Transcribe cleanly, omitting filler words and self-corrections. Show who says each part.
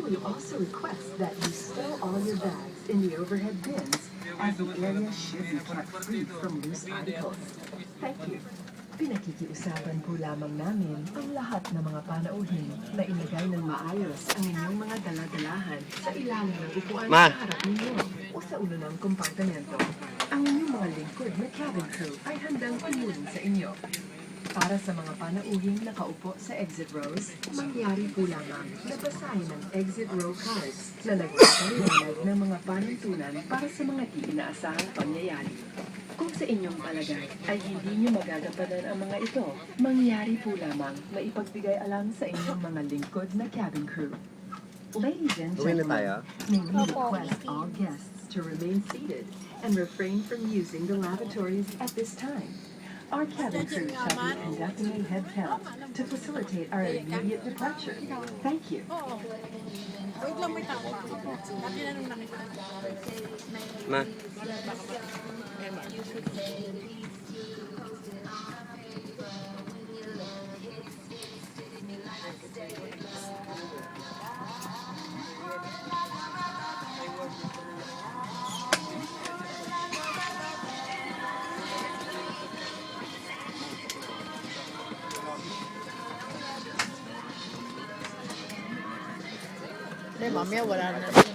Speaker 1: We also request that you stow all your bags in the overhead bins as the area should be kept free from loose articles. Thank you. Pinakikiusapan po lamang namin ang lahat ng mga panauhin na ilagay ng maayos ang inyong mga daladalahan sa ilalim ng upuan
Speaker 2: Ma.
Speaker 1: sa harap ninyo o sa ulo ng kompartamento. Ang inyong mga lingkod na cabin crew ay handang tumulong sa inyo. Para sa mga panauhing nakaupo sa exit rows, mangyari po lamang na basahin ang exit row cards na nagpapaliwanag ng mga panuntunan para sa mga di inaasahang pangyayari. Kung sa inyong palagay ay hindi nyo magagampanan ang mga ito, mangyari po lamang na ipagbigay alam sa inyong mga lingkod na cabin crew. Ladies and
Speaker 2: Uwi na tayo?
Speaker 1: gentlemen, may we request all guests to remain seated and refrain from using the lavatories at this time. Our cabin crew shall be conducting a head count to facilitate our immediate departure. Thank you.
Speaker 3: Wait lang, may tama. Dati na nung nakita.
Speaker 2: Ma.
Speaker 3: Hindi, mamaya wala na.